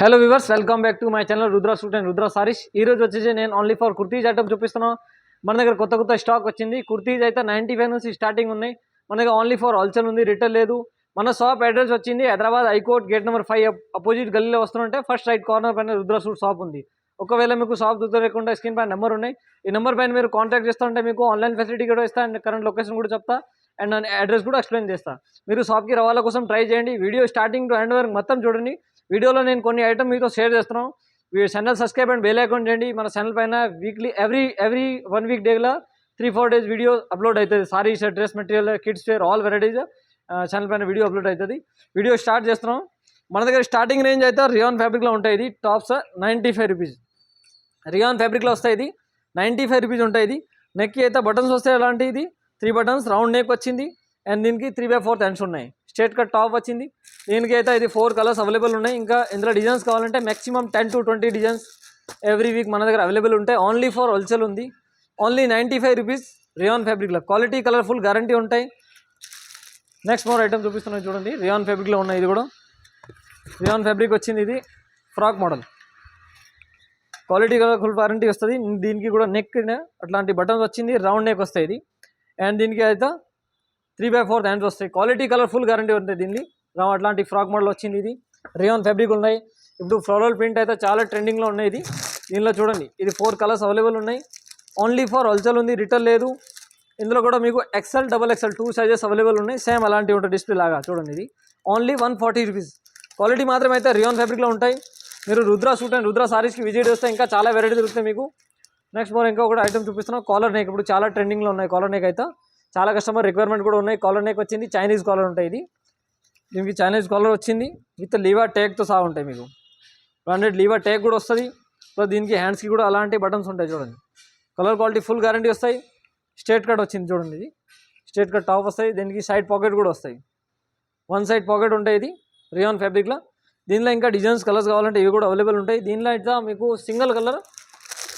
Hello viewers, welcome back to my channel Rudra suit and Rudra saris. ఈ రోజు వచ్చేసి నేను ఓన్లీ ఫర్ కుర్తీస్ ఐటమ్ చూపిస్తున్నాను. మన దగ్గర కొత్త స్టాక్ వచ్చింది. కుర్తీస్ అయితే 95 నుంచి స్టార్టింగ్ ఉన్నాయి. మన దగ్గర ఓన్లీ ఫర్ హోల్సేల్ ఉంది, రిటైల్ లేదు. మన షాప్ అడ్రస్ వచ్చింది Hyderabad high court gate number 5 opposite గల్లీలో వస్తుంటే ఫస్ట్ రైట్ కార్నర్ పైన రుద్ర సూట్ షాప్ ఉంది. ఒకవేళ మీకు షాప్ దొరకకుండా స్క్రీన్ పైన నెంబర్ ఉన్నాయి. ఈ నెంబర్ పైన మీరు కాంటాక్ట్ చేస్తుంటే మీకు ఆన్లైన్ ఫెసిలిటీ కూడా ఇస్తా అండ్ కరెంట్ లొకేషన్ కూడా చెప్తా అండ్ అడ్రస్ కూడా ఎక్స్ప్లెయిన్ చేస్తా. మీరు షాప్కి రావాల కోసం ట్రై చేయండి. వీడియో స్టార్టింగ్ టు ఎండ్ వరకు మొత్తం చూడండి. వీడియోలో నేను కొన్ని ఐటమ్ మీతో షేర్ చేస్తున్నాను. Channel subscribe and bell icon చేయండి. మన ఛానల్ పైన వీక్లీ ఎవ్రీ 1 వీక్ డేలో 3-4 డేస్ వీడియో అప్లోడ్ అవుతుంది. Saris, dress material, kids wear, all varieties channel పైన వీడియో అప్లోడ్ అవుతుంది. వీడియో స్టార్ట్ చేస్తున్నాం. మన దగ్గర స్టార్టింగ్ రేంజ్ అయితే రియాన్ ఫ్యాబ్రిక్లో ఉంటాయి. ఇది టాప్స్ 95 రూపీస్ రియాన్ ఫ్యాబ్రిక్లో వస్తాయి. ఇది 95 రూపీస్ ఉంటాయి. ఇది నెక్కి అయితే బటన్స్ వస్తాయి. అలాంటి ఇది 3 బటన్స్ రౌండ్ నెక్ వచ్చింది అండ్ దీనికి 3/4 హ్యాండ్స్ ఉన్నాయి. స్ట్రేట్ కట్ టాప్ వచ్చింది. దీనికి అయితే ఇది 4 కలర్స్ అవైలబుల్ ఉన్నాయి. ఇంకా ఇందులో డిజైన్స్ కావాలంటే maximum 10 to 20 designs every week మన దగ్గర అవైలబుల్ ఉంటాయి. ఓన్లీ ఫర్ హోల్సేల్ ఉంది. ఓన్లీ 95 రూపీస్ రియాన్ ఫ్యాబ్రిక్లో క్వాలిటీ, కలర్ఫుల్, గ్యారంటీ ఉంటాయి. నెక్స్ట్ మోర్ ఐటమ్ చూపిస్తున్నాయి చూడండి. రియాన్ ఫ్యాబ్రిక్లో ఉన్నాయి. ఇది కూడా రియాన్ ఫ్యాబ్రిక్ వచ్చింది. ఇది frock model, quality, colourful, warranty వస్తుంది. దీనికి కూడా నెక్ అట్లాంటి బటన్స్ వచ్చింది. రౌండ్ నెక్ వస్తాయి. ఇది అండ్ దీనికి అయితే 3/4 హ్యాండ్స్ వస్తాయి. క్వాలిటీ, కలర్ఫుల్, గ్యారంటీ ఉంటుంది. దీన్ని అట్లాంటి ఫ్రాక్ మోడల్ వచ్చింది. ఇది రియాన్ ఫ్యాబ్రిక్ ఉన్నాయి. ఇప్పుడు ఫ్లోరల్ ప్రింట్ అయితే చాలా ట్రెండింగ్లో ఉన్నాయి. ఇది దీనిలో చూడండి. ఇది 4 కలర్స్ అవైలబుల్ ఉన్నాయి. ఓన్లీ ఫర్ హోల్సేల్ ఉంది, రిటైల్ లేదు. ఇందులో కూడా మీకు XL, XXL 2 సైజెస్ అవైలబుల్ ఉన్నాయి. సేమ్ అలాంటివి ఉంటుంది డిస్ప్లే లాగా. చూడండి. ఇది ఓన్లీ 140 రూపీస్. క్వాలిటీ మాత్రం అయితే రియాన్ ఫ్యాబ్రిక్లో ఉంటాయి. మీరు రుద్ర సూట్ అండ్ రుద్ర సారీస్కి విజిట్ చేస్తే ఇంకా చాలా వెరైటీ దొరుకుతాయి మీకు. నెక్స్ట్ మోర్ ఇంకొక ఐటమ్ చూపిస్తున్నాం. కాలర్ నెక్ ఇప్పుడు చాలా ట్రెండింగ్లో ఉన్నాయి. కాలర్ నెక్ అయితే చాలా కస్టమర్ రిక్వైర్మెంట్ కూడా ఉన్నాయి. కాలర్ నెక్ వచ్చింది. చైనీస్ కాలర్ ఉంటాయి. ఇది దీనికి చైనీస్ కాలర్ వచ్చింది విత్ లీవర్ ట్యాగ్తో సహా ఉంటాయి. మీకు 100 లీవర్ ట్యాగ్ కూడా వస్తుంది. ప్లస్ దీనికి హ్యాండ్స్కి కూడా అలాంటి బటన్స్ ఉంటాయి. చూడండి. కలర్ క్వాలిటీ ఫుల్ గ్యారంటీ వస్తాయి. స్ట్రేట్ కట్ వచ్చింది. చూడండి. ఇది స్ట్రేట్ కట్ టాప్ వస్తాయి. దీనికి సైడ్ పాకెట్ కూడా వస్తాయి. 1 సైడ్ పాకెట్ ఉంటాయి. ఇది రియాన్ ఫ్యాబ్రిక్లో. దీనిలో ఇంకా డిజైన్స్, కలర్స్ కావాలంటే ఇవి కూడా అవైలబుల్ ఉంటాయి. దీనిలో అయితే మీకు సింగిల్ కలర్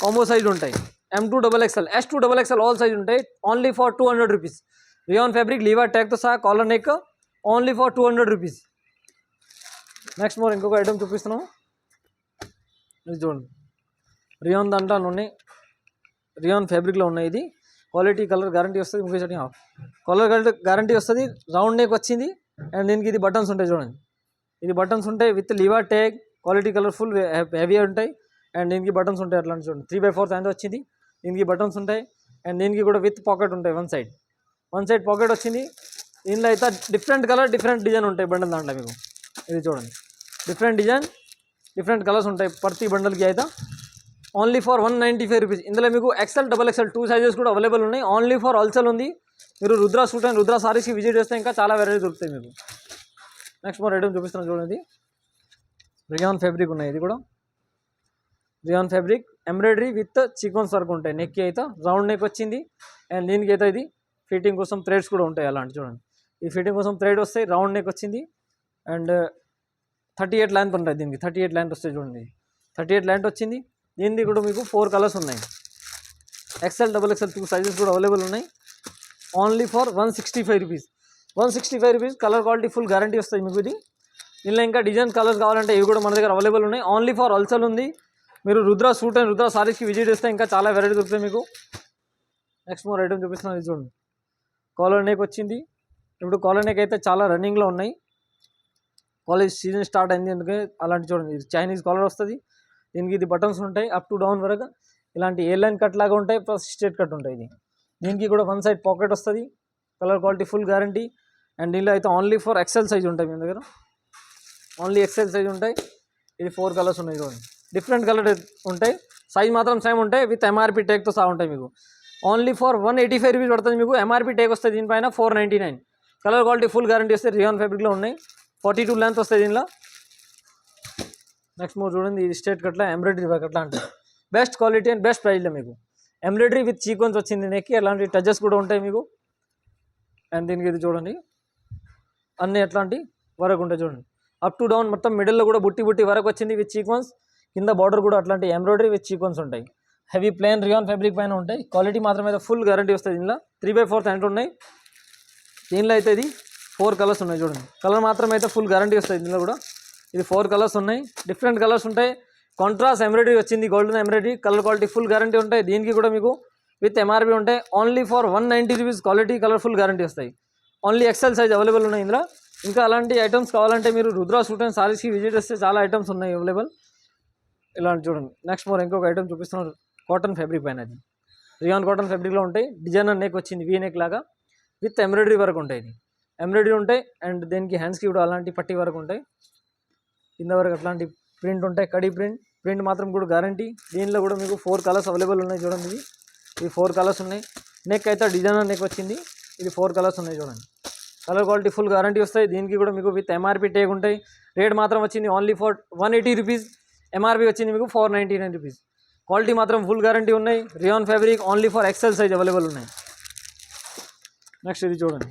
కాంబో సైజ్ ఉంటాయి. M2XXL, S2XXL ఆల్ సైజ్ ఉంటాయి. Only for 200 rupees. Rayon fabric లీవర్ ట్యాగ్తో సహా collar neck only for 200 rupees. Next more ఇంకొక ఐటమ్ చూపిస్తున్నాం. ఇది చూడండి. రియాన్ దాంట్లో ఉన్నాయి. రియాన్ ఫ్యాబ్రిక్లో ఉన్నాయి. ఇది క్వాలిటీ, కలర్ గ్యారంటీ వస్తుంది. ఇంకొకటి కలర్ గ్యారంటీ వస్తుంది. రౌండ్ నెక్ వచ్చింది అండ్ దీనికి ఇది బటన్స్ ఉంటాయి. చూడండి. ఇది బటన్స్ ఉంటాయి with Lever tag. Quality, colourful, heavy ఉంటాయి అండ్ దీనికి బటన్స్ ఉంటాయి. అట్లాంటి చూడండి. 3/4 హ్యాండ్ వచ్చింది. దీనికి బటన్స్ ఉంటాయి అండ్ దీనికి కూడా విత్ పాకెట్ ఉంటాయి. వన్ సైడ్ పాకెట్ వచ్చింది. దీనిలో అయితే డిఫరెంట్ కలర్, డిఫరెంట్ డిజైన్ ఉంటాయి బండల్ దాంట్లో మీకు. ఇది చూడండి. డిఫరెంట్ డిజైన్, డిఫరెంట్ కలర్స్ ఉంటాయి ప్రతి బండల్కి. అయితే ఓన్లీ ఫర్ 195 రూపీస్. ఇందులో మీకు XL, XXL 2 సైజెస్ కూడా అవైలబుల్ ఉన్నాయి. ఓన్లీ ఫర్ హోల్సేల్ ఉంది. మీరు రుద్ర సూట్ అండ్ రుద్ర సారీస్కి విజిట్ చేస్తే ఇంకా చాలా వెరైటీ దొరుకుతాయి మీకు. నెక్స్ట్ మోర్ ఐటమ్ చూపిస్తున్నాను చూడండి. రియాన్ ఫ్యాబ్రిక్ ఉన్నాయి. ఇది కూడా rayon fabric embroidery with sequence work ఉంటాయి. నెక్కి అయితే రౌండ్ నెక్ వచ్చింది అండ్ దీనికి అయితే ఇది ఫిట్టింగ్ కోసం థ్రెడ్స్ కూడా ఉంటాయి. అలాంటి చూడండి. ఈ ఫిట్టింగ్ కోసం థ్రెడ్ వస్తాయి. రౌండ్ నెక్ వచ్చింది అండ్ 38 లెంత్ ఉంటాయి. దీనికి 38 లెంత్ వస్తాయి. చూడండి. 38 లెంత్ వచ్చింది. దీనికి కూడా మీకు 4 కలర్స్ ఉన్నాయి. XL, XXL 2 సైజెస్ కూడా అవైలబుల్ ఉన్నాయి. Only for 165 rupees. 165 rupees. Colour quality full guarantee వస్తాయి మీకు. ఇది ఇలా ఇంకా డిజైన్, కలర్స్ కావాలంటే ఇవి కూడా మన దగ్గర అవైలబుల్ ఉన్నాయి. ఓన్లీ ఫర్ హోల్సేల్ ఉంది. మీరు రుద్ర సూట్ అండ్ రుద్ర సారీస్కి విజిట్ చేస్తే ఇంకా చాలా వెరైటీ దొరుకుతాయి మీకు. నెక్స్ట్ మోర్ ఐటమ్ చూపిస్తున్నాను. ఇది చూడండి. కాలర్ నెక్ వచ్చింది. ఇప్పుడు కాలర్ నెక్ అయితే చాలా రన్నింగ్లో ఉన్నాయి. కాలేజ్ సీజన్ స్టార్ట్ అయింది ఎందుకంటే అలాంటి చూడండి. ఇది చైనీస్ కాలర్ వస్తుంది. దీనికి ఇది బటన్స్ ఉంటాయి అప్ టు డౌన్ వరకు. ఇలాంటి ఏ లైన్ కట్ లాగా ఉంటాయి. ప్లస్ స్ట్రేట్ కట్ ఉంటాయి. ఇది దీనికి కూడా 1 సైడ్ పాకెట్ వస్తుంది. Colour quality full guarantee and దీనిలో అయితే ఓన్లీ ఫర్ XL సైజ్ ఉంటాయి మీ దగ్గర. ఓన్లీ XL సైజ్ ఉంటాయి. ఇది 4 కలర్స్ ఉన్నాయి. చూడండి. డిఫరెంట్ కలర్ ఉంటాయి. సైజ్ మాత్రం సేమ్ ఉంటాయి. విత్ MRP ట్యాగ్తో సహా ఉంటాయి మీకు. ఓన్లీ ఫర్ 185 రూపీస్ పడుతుంది మీకు. MRP ట్యాగ్ వస్తుంది దీనిపైన 499. కలర్ క్వాలిటీ ఫుల్ గ్యారంటీ వస్తే రియాన్ ఫ్యాబ్రిక్లో ఉన్నాయి. 42 లెంత్ వస్తాయి దీనిలో. నెక్స్ట్ మోర్ చూడండి. ఇది స్ట్రేట్ కట్లో ఎంబ్రాయిడరీ వర్క్ అట్లాంటి బెస్ట్ క్వాలిటీ అండ్ బెస్ట్ ప్రైస్లో మీకు. ఎంబ్రాయిడరీ విత్ సీక్వెన్స్ వచ్చింది నెక్కి. అలాంటి టచెస్ కూడా ఉంటాయి మీకు. అండ్ దీనికి ఇది చూడండి. అన్నీ ఎట్లాంటి వర్క్ ఉంటాయి. చూడండి. అప్ టు డౌన్ మొత్తం మిడిల్లో కూడా బుట్టి వర్క్ వచ్చింది విత్ సీక్వెన్స్. కింద బార్డర్ కూడా అట్లాంటి ఎంబ్రాయిడరీ విత్ సీక్వెన్స్ ఉంటాయి. హెవీ ప్లెయిన్ రియాన్ ఫ్యాబ్రిక్ పైన ఉంటాయి. క్వాలిటీ మాత్రం అయితే ఫుల్ గ్యారంటీ వస్తుంది. దీనిలో 3/4 హ్యాండ్ ఉన్నాయి. దీనిలో అయితే ఇది 4 కలర్స్ ఉన్నాయి. చూడండి. కలర్ మాత్రం అయితే ఫుల్ గ్యారంటీ వస్తుంది. దీనిలో కూడా ఇది 4 కలర్స్ ఉన్నాయి, డిఫరెంట్ కలర్స్ ఉంటాయి. కాంట్రాస్ట్ ఎంబ్రాయిడరీ వచ్చింది, golden embroidery, colour quality full guarantee ఉంటాయి. దీనికి కూడా మీకు విత్ ఎంఆర్పి ఉంటాయి. Only for 190 rupees quality colourful guarantee వస్తాయి. ఓన్లీ ఎక్సెల్ సైజ్ అవైలబుల్ ఉన్నాయి ఇందులో. ఇంకా అలాంటి ఐటమ్స్ కావాలంటే మీరు రుద్ర సూట్ అండ్ సారీస్కి విజిట్ చేస్తే చాలా ఐటమ్స్ ఉన్నాయి అవైలబుల్. ఇలాంటి చూడండి. నెక్స్ట్ మోర్ ఇంకొక ఐటమ్ చూపిస్తున్నారు, కాటన్ ఫ్యాబ్రిక్ పైన. అది రియాన్ కాటన్ ఫ్యాబ్రిక్లో ఉంటాయి. డిజైనర్ నెక్ వచ్చింది, వీ నెక్ లాగా విత్ ఎంబ్రాయిడరీ వరకు ఉంటాయి. ఇది ఎంబ్రాయిడరీ ఉంటాయి అండ్ దీనికి హ్యాండ్స్కి కూడా అలాంటి పట్టి వరకు ఉంటాయి. కింద వరకు అట్లాంటి ప్రింట్ ఉంటాయి, కడీ ప్రింట్ మాత్రం కూడా గ్యారంటీ. దీనిలో కూడా మీకు 4 కలర్స్ అవైలబుల్ ఉన్నాయి. చూడండి ఇది 4 కలర్స్ ఉన్నాయి. నెక్ అయితే డిజైనర్ నెక్ వచ్చింది. ఇది 4 కలర్స్ ఉన్నాయి. చూడండి కలర్ క్వాలిటీ ఫుల్ గ్యారంటీ వస్తాయి. దీనికి కూడా మీకు విత్ ఎంఆర్పి టేక్ ఉంటాయి. రేట్ మాత్రం వచ్చింది ఓన్లీ ఫర్ 180 రూపీస్. ఎంఆర్పి వచ్చింది మీకు 499 రూపీస్. క్వాలిటీ మాత్రం ఫుల్ గ్యారంటీ ఉన్నాయి. Rayon fabric only for XL size available ఉన్నాయి. నెక్స్ట్ ఇది చూడండి.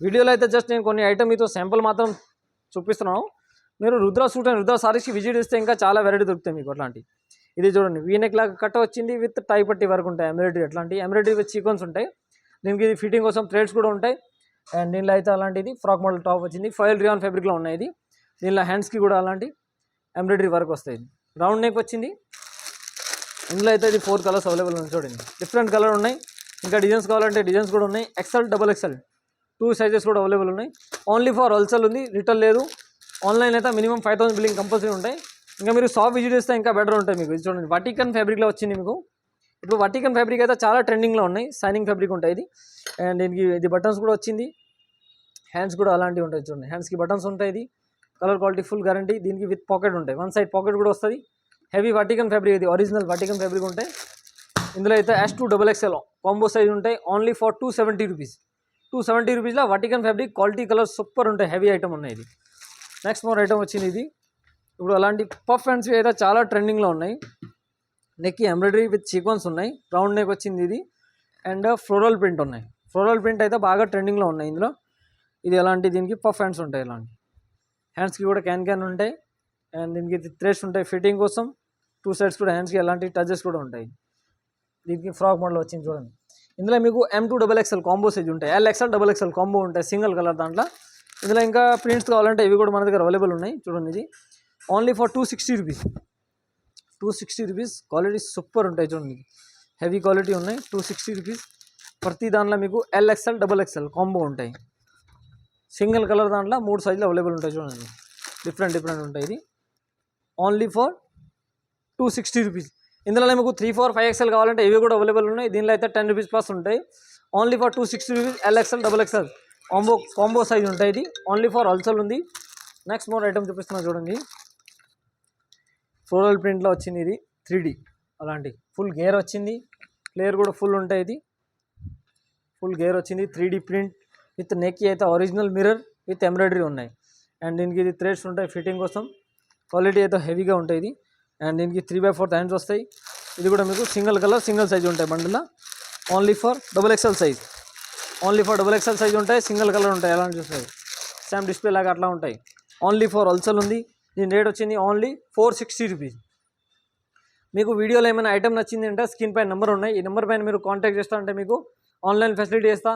వీడియోలో అయితే జస్ట్ నేను కొన్ని ఐటమ్ మీతో శాంపుల్ మాత్రం చూపిస్తున్నాను. మీరు రుద్ర సూట్ అండ్ రుద్ర సారీస్కి విజిట్ చేస్తే ఇంకా చాలా వెరైటీ దొరుకుతాయి మీకు అట్లాంటి. ఇది చూడండి, వీనెక్ లాగా కట్ట వచ్చింది విత్ టై పట్టి వరకు ఉంటాయి. ఎంబ్రాయిడరీ అట్లాంటి ఎంబ్రాయిడరీ విత్ సీక్వెన్స్ ఉంటాయి. దీనికి ఇది ఫిట్టింగ్ కోసం థ్రెడ్స్ కూడా ఉంటాయి. అండ్ దీనిలో అయితే అలాంటిది ఫ్రాక్ మోడల్ టాప్ వచ్చింది. ఫైల్ రియాన్ ఫ్యాబ్రిక్లో ఉన్నాయి. ఇది దీనిలో హ్యాండ్స్కి కూడా అలాంటి ఎంబ్రాయిడరీ వర్క్ వస్తాయి. రౌండ్ నెక్ వచ్చింది. ఇందులో అయితే ఇది 4 కలర్స్ అవైలబుల్ ఉంది. చూడండి డిఫరెంట్ కలర్ ఉన్నాయి. ఇంకా డిజైన్స్ కావాలంటే డిజైన్స్ కూడా ఉన్నాయి. ఎక్సెల్, డబుల్ ఎక్సెల్ 2 సైజెస్ కూడా అవైలబుల్ ఉన్నాయి. ఓన్లీ ఫర్ హోల్సేల్ ఉంది, రిటైల్ లేదు. ఆన్లైన్ అయితే మినిమం 5000 బిల్లింగ్ కంపల్సరీ ఉంటాయి. ఇంకా మీరు షాప్ విజిట్ చేస్తే ఇంకా బెటర్ ఉంటాయి మీకు. ఇది చూడండి వటికన్ ఫ్యాబ్రిక్లో వచ్చింది మీకు. ఇప్పుడు వటికన్ ఫ్యాబ్రిక్ అయితే చాలా ట్రెండింగ్లో ఉన్నాయి. షైనింగ్ ఫ్యాబ్రిక్ ఉంటాయి ఇది. అండ్ దీనికి ఇది బటన్స్ కూడా వచ్చింది. హ్యాండ్స్ కూడా అలాంటివి ఉంటాయి. చూడండి హ్యాండ్స్కి బటన్స్ ఉంటాయి. ఇది కలర్ క్వాలిటీ ఫుల్ గ్యారంటీ. దీనికి విత్ పాకెట్ ఉంటాయి. 1 సైడ్ పాకెట్ కూడా వస్తుంది. హెవీ వటికన్ ఫ్యాబ్రిక్, ఇది ఒరిజినల్ వటికన్ ఫ్యాబ్రిక్ ఉంటాయి. ఇందులో అయితే S2 double XL combo size ఉంటాయి. Only for 270 rupees. 270 రూపీస్లో Vatican fabric quality colour super ఉంటాయి. హెవీ ఐటమ్ ఉన్నాయి. ఇది నెక్స్ట్ మోర్ ఐటమ్ వచ్చింది. ఇది ఇప్పుడు అలాంటి పఫ్ హ్యాండ్స్ అయితే చాలా ట్రెండింగ్లో ఉన్నాయి. నెక్కి ఎంబ్రాయిడరీ విత్ సీక్వెన్స్ ఉన్నాయి. రౌండ్ నెక్ వచ్చింది ఇది. అండ్ ఫ్లోరల్ ప్రింట్ ఉన్నాయి. ఫ్లోరల్ ప్రింట్ అయితే బాగా ట్రెండింగ్లో ఉన్నాయి ఇందులో. ఇది ఎలాంటి దీనికి పఫ్ హ్యాండ్స్ ఉంటాయి. ఇలాంటి హ్యాండ్స్కి కూడా క్యాన్ ఉంటాయి. అండ్ దీనికి థ్రెడ్స్ ఉంటాయి ఫిట్టింగ్ కోసం. 2 సైడ్స్ కూడా హ్యాండ్స్కి ఎలాంటి టచెస్ కూడా ఉంటాయి. దీనికి ఫ్రాక్ మోడల్ వచ్చింది. చూడండి ఇందులో మీకు M2 double XL combo size ఉంటాయి. LXL డబుల్ ఎక్స్ఎల్ కాంబో ఉంటాయి సింగిల్ కలర్ దాంట్లో. ఇందులో ఇంకా ప్రింట్స్ కావాలంటే ఇవి కూడా మన దగ్గర అవైలబుల్ ఉన్నాయి. చూడండి ఇది only for 260 rupees. 260 rupees. Quality super ఉంటాయి. చూడండి హెవీ క్వాలిటీ ఉన్నాయి. 260 రూపీస్. ప్రతి దాంట్లో మీకు LXL డబుల్ ఎక్స్ఎల్ కాంబో ఉంటాయి. సింగిల్ కలర్ దాంట్లో 3 సైజులు అవైలబుల్ ఉంటాయి. చూడండి డిఫరెంట్ ఉంటాయి. ఇది ఓన్లీ ఫర్ 260 రూపీస్. ఇందులో మీకు 3, 4, 5XL కావాలంటే ఇవి కూడా అవైలబుల్ ఉన్నాయి. దీనిలో అయితే 10 రూపీస్ ప్లస్ ఉంటాయి. Only for 260 rupees. LXL double XL combo size ఉంటాయి. ఇది ఓన్లీ ఫర్ హోల్సేల్ ఉంది. నెక్స్ట్ మోర్ ఐటమ్ చూపిస్తున్నా చూడండి. ఫ్లోరల్ ప్రింట్లో వచ్చింది. ఇది 3D అలాంటి ఫుల్ గేర్ వచ్చింది. ప్లేయర్ కూడా ఫుల్ ఉంటాయి. ఇది ఫుల్ గేర్ వచ్చింది. 3D ప్రింట్ విత్ నెక్కి అయితే ఒరిజినల్ మిర్రర్ విత్ ఎంబ్రాయిడరీ ఉన్నాయి. అండ్ దీనికి ఇది థ్రెడ్స్ ఉంటాయి ఫిట్టింగ్ కోసం. క్వాలిటీ అయితే హెవీగా ఉంటాయి. ఇది అండ్ దీనికి 3/4 హ్యాండ్స్ వస్తాయి. ఇది కూడా మీకు సింగిల్ కలర్ సింగిల్ సైజ్ ఉంటాయి బండిలో. Only for double XL size. Only for double XL size ఉంటాయి. సింగిల్ కలర్ ఉంటాయి. ఎలా చూస్తాయి సేమ్ డిస్ప్లే లాగా అట్లా ఉంటాయి. ఓన్లీ ఫర్ హోల్సేల్ ఉంది. దీని రేట్ వచ్చింది ఓన్లీ 460 రూపీస్. మీకు వీడియోలో ఏమైనా ఐటమ్ నచ్చింది అంటే స్క్రీన్ పైన నెంబర్ ఉన్నాయి. ఈ నెంబర్ పైన మీరు కాంటాక్ట్ చేస్తా అంటే మీకు ఆన్లైన్ ఫెసిలిటీ చేస్తా.